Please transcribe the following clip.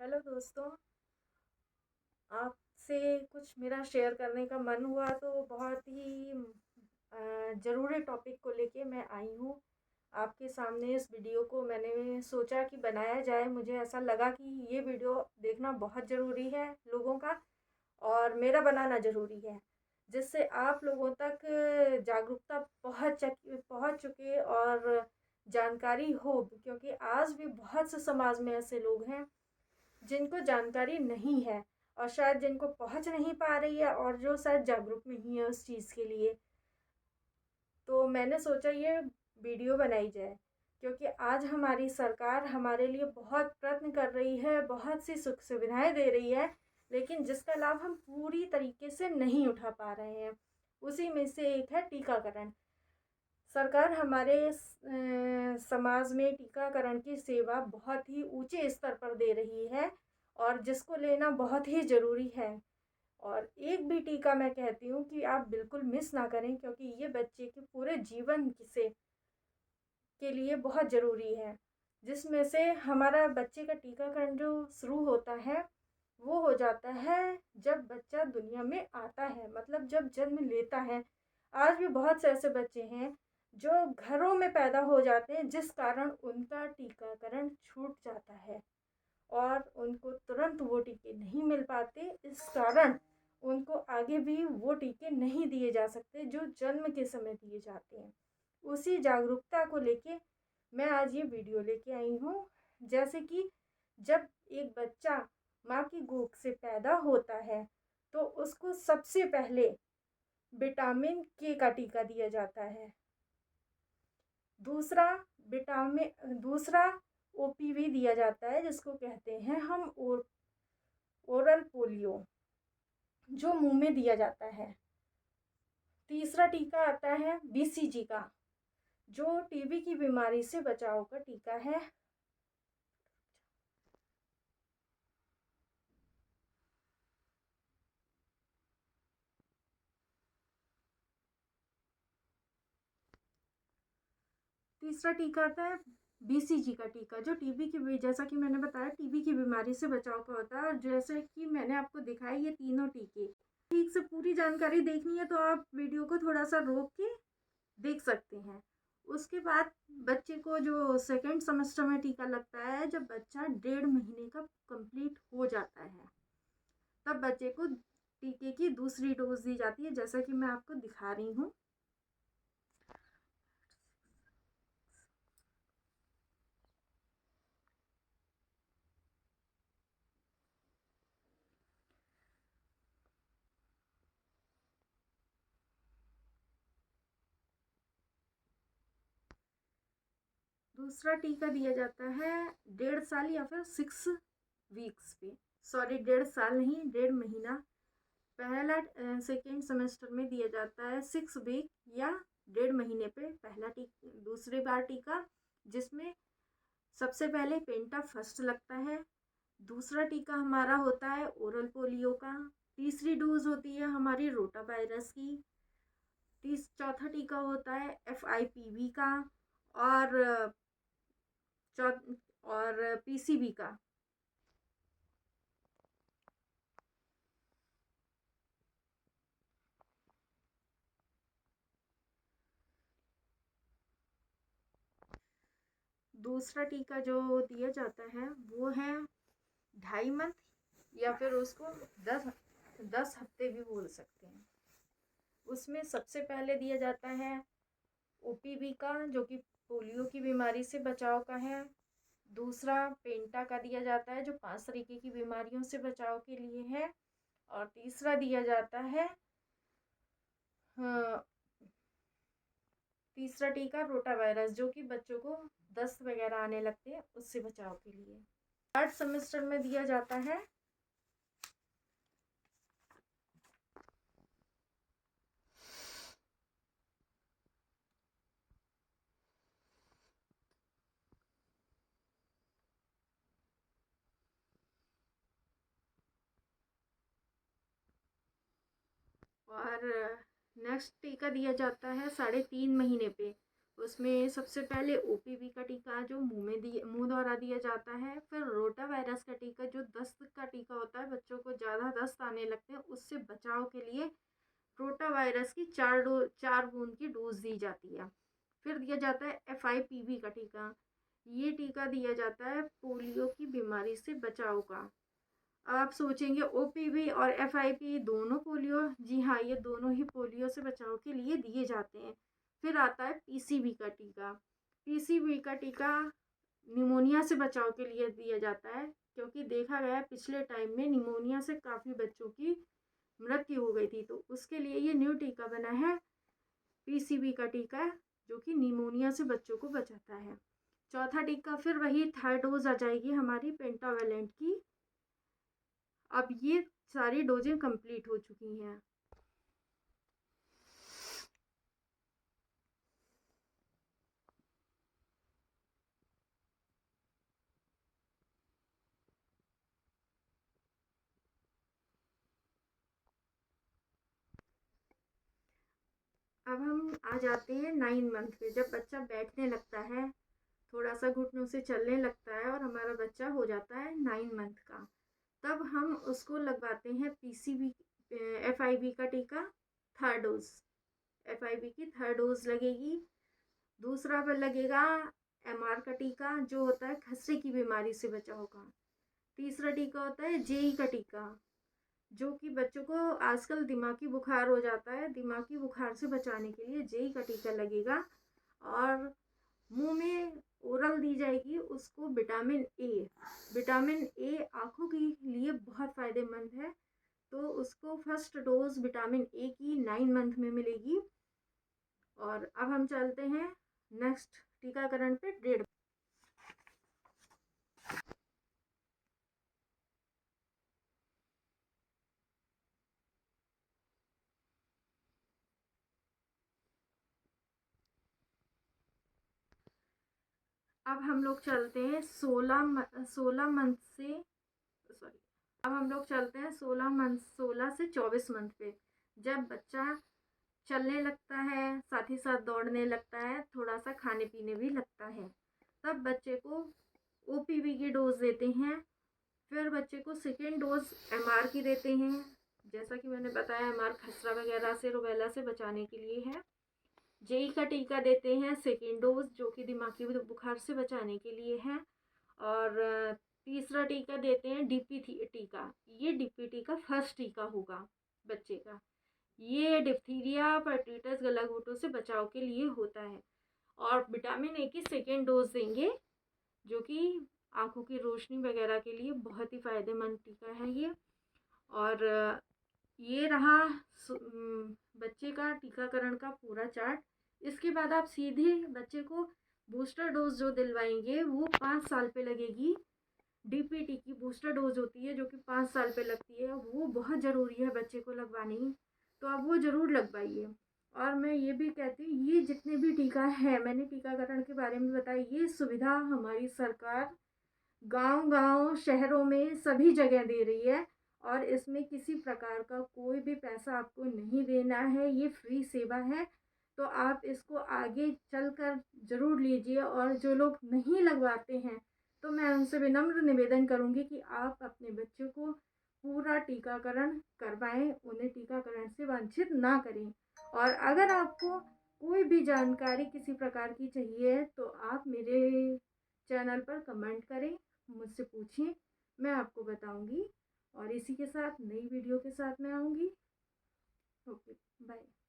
Hello दोस्तों। आपसे कुछ मेरा शेयर करने का मन हुआ तो बहुत ही ज़रूरी टॉपिक को लेके मैं आई हूँ आपके सामने। इस वीडियो को मैंने सोचा कि बनाया जाए। मुझे ऐसा लगा कि ये वीडियो देखना बहुत ज़रूरी है लोगों का, और मेरा बनाना ज़रूरी है, जिससे आप लोगों तक जागरूकता पहुँच चुके और जानकारी हो, क्योंकि आज भी बहुत से समाज में ऐसे लोग हैं जिनको जानकारी नहीं है, और शायद जिनको पहुंच नहीं पा रही है, और जो शायद जागरूक नहीं है उस चीज़ के लिए। तो मैंने सोचा ये वीडियो बनाई जाए, क्योंकि आज हमारी सरकार हमारे लिए बहुत प्रयत्न कर रही है, बहुत सी सुख सुविधाएं दे रही है, लेकिन जिसका लाभ हम पूरी तरीके से नहीं उठा पा रहे हैं। उसी में से एक है टीकाकरण। सरकार हमारे समाज में टीकाकरण की सेवा बहुत ही ऊंचे स्तर पर दे रही है, और जिसको लेना बहुत ही ज़रूरी है। और एक भी टीका मैं कहती हूँ कि आप बिल्कुल मिस ना करें, क्योंकि ये बच्चे के पूरे जीवन से के लिए बहुत ज़रूरी है। जिसमें से हमारा बच्चे का टीकाकरण जो शुरू होता है वो हो जाता है जब बच्चा दुनिया में आता है, मतलब जब जन्म लेता है। आज भी बहुत से ऐसे बच्चे हैं जो घरों में पैदा हो जाते हैं, जिस कारण उनका टीकाकरण छूट जाता है और उनको तुरंत वो टीके नहीं मिल पाते। इस कारण उनको आगे भी वो टीके नहीं दिए जा सकते जो जन्म के समय दिए जाते हैं। उसी जागरूकता को लेके मैं आज ये वीडियो लेके आई हूँ। जैसे कि जब एक बच्चा माँ की गोद से पैदा होता है तो उसको सबसे पहले विटामिन के का टीका दिया जाता है। दूसरा दूसरा ओपीवी दिया जाता है, जिसको कहते हैं हम ओरल पोलियो, जो मुंह में दिया जाता है। तीसरा टीका आता है बीसीजी का, जो टीबी की बीमारी से बचाव का टीका है। तीसरा टीका आता है बीसीजी का टीका, जो टीबी की, जैसा कि मैंने बताया, टीबी की बीमारी से बचाव का होता है। और जैसे कि मैंने आपको दिखाया ये तीनों टीके, ठीक से पूरी जानकारी देखनी है तो आप वीडियो को थोड़ा सा रोक के देख सकते हैं। उसके बाद बच्चे को जो सेकेंड सेमेस्टर में टीका लगता है, जब बच्चा 1.5 महीने का कंप्लीट हो जाता है, तब बच्चे को टीके की दूसरी डोज दी जाती है, जैसा कि मैं आपको दिखा रही हूँ। दूसरा टीका दिया जाता है 1.5 साल या फिर 6 वीक्स पे, सॉरी 1.5 साल नहीं, 1.5 महीना। पहला सेकेंड सेमेस्टर में दिया जाता है 6 वीक या 1.5 महीने पे पहला टीका, दूसरी बार टीका, जिसमें सबसे पहले पेंटा फर्स्ट लगता है। दूसरा टीका हमारा होता है ओरल पोलियो का। तीसरी डोज होती है हमारी रोटा वायरस की। चौथा टीका होता है FIPV का, और PCV का। दूसरा टीका जो दिया जाता है वो है 2.5 मंथ, या फिर उसको 10 हफ्ते भी बोल सकते हैं। उसमें सबसे पहले दिया जाता है OPV का, जो कि पोलियो की बीमारी से बचाव का है। दूसरा पेंटा का दिया जाता है, जो 5 तरीके की बीमारियों से बचाव के लिए है। और तीसरा दिया जाता है हाँ, तीसरा टीका रोटा वायरस, जो कि बच्चों को दस्त वगैरह आने लगते हैं उससे बचाव के लिए। 3rd सेमेस्टर में दिया जाता है और नेक्स्ट टीका दिया जाता है 3.5 महीने पे। उसमें सबसे पहले ओपीवी का टीका जो मुंह द्वारा दिया जाता है, फिर रोटा वायरस का टीका जो दस्त का टीका होता है, बच्चों को ज़्यादा दस्त आने लगते हैं उससे बचाव के लिए रोटा वायरस की 4 बूंद की डोज दी जाती है। फिर दिया जाता है FIPV का टीका। ये टीका दिया जाता है पोलियो की बीमारी से बचाव का। आप सोचेंगे ओपीवी और FIP दोनों पोलियो, जी हाँ, ये दोनों ही पोलियो से बचाव के लिए दिए जाते हैं। फिर आता है PCV का टीका। PCV का टीका निमोनिया से बचाव के लिए दिया जाता है, क्योंकि देखा गया पिछले टाइम में निमोनिया से काफ़ी बच्चों की मृत्यु हो गई थी, तो उसके लिए ये न्यू टीका बना है PCV का टीका, जो कि निमोनिया से बच्चों को बचाता है। चौथा टीका फिर वही थर्ड डोज आ जाएगी हमारी पेंटावेलेंट की। अब ये सारी डोजें कंप्लीट हो चुकी हैं। अब हम आ जाते हैं 9 मंथ पे, जब बच्चा बैठने लगता है, थोड़ा सा घुटनों से चलने लगता है और हमारा बच्चा हो जाता है 9 मंथ का, तब हम उसको लगवाते हैं PCV FIV का टीका थर्ड डोज। FIV की थर्ड डोज लगेगी। दूसरा पर लगेगा MR का टीका जो होता है खसरे की बीमारी से बचाव का। तीसरा टीका होता है JE का टीका, जो कि बच्चों को आजकल दिमागी बुखार हो जाता है, दिमागी बुखार से बचाने के लिए JE का टीका लगेगा। और मुंह में ओरल दी जाएगी उसको विटामिन ए। विटामिन ए आँखों के लिए बहुत फ़ायदेमंद है, तो उसको फर्स्ट डोज विटामिन ए की 9 मंथ में मिलेगी। और अब हम चलते हैं नेक्स्ट टीकाकरण पे 1.5। अब हम लोग चलते हैं 16 मंथ से, सॉरी, अब हम लोग चलते हैं 16 से 24 मंथ पे, जब बच्चा चलने लगता है, साथ ही साथ दौड़ने लगता है, थोड़ा सा खाने पीने भी लगता है, तब बच्चे को OPV की डोज देते हैं। फिर बच्चे को सेकेंड डोज MR की देते हैं। जैसा कि मैंने बताया, MR खसरा वगैरह से, रूबेला से बचाने के लिए है। JE का टीका देते हैं सेकेंड डोज, जो कि दिमागी बुखार से बचाने के लिए है। और तीसरा टीका देते हैं DP टीका। ये DPT का फर्स्ट टीका होगा बच्चे का। ये डिप्थीरिया, परट्यूटस, गलाघोटूं से बचाव के लिए होता है। और विटामिन ए की सेकेंड डोज देंगे, जो कि आँखों की रोशनी वगैरह के लिए बहुत ही फ़ायदेमंद टीका है ये। और ये रहा बच्चे का टीकाकरण का पूरा चार्ट। इसके बाद आप सीधे बच्चे को बूस्टर डोज जो दिलवाएंगे वो 5 साल पे लगेगी। DPT की बूस्टर डोज होती है जो कि 5 साल पे लगती है, वो बहुत ज़रूरी है बच्चे को लगवानी, तो आप वो ज़रूर लगवाइए। और मैं ये भी कहती हूँ, ये जितने भी टीका है, मैंने टीकाकरण के बारे में बताया, ये सुविधा हमारी सरकार गांव-गांव, शहरों में सभी जगह दे रही है। और इसमें किसी प्रकार का कोई भी पैसा आपको नहीं देना है, ये फ्री सेवा है। तो आप इसको आगे चलकर ज़रूर लीजिए। और जो लोग नहीं लगवाते हैं, तो मैं उनसे विनम्र निवेदन करूँगी कि आप अपने बच्चों को पूरा टीकाकरण करवाएं, उन्हें टीकाकरण से वंचित ना करें। और अगर आपको कोई भी जानकारी किसी प्रकार की चाहिए, तो आप मेरे चैनल पर कमेंट करें, मुझसे पूछिए, मैं आपको बताऊंगी। और इसी के साथ नई वीडियो के साथ मैं आऊँगी। Okay, bye.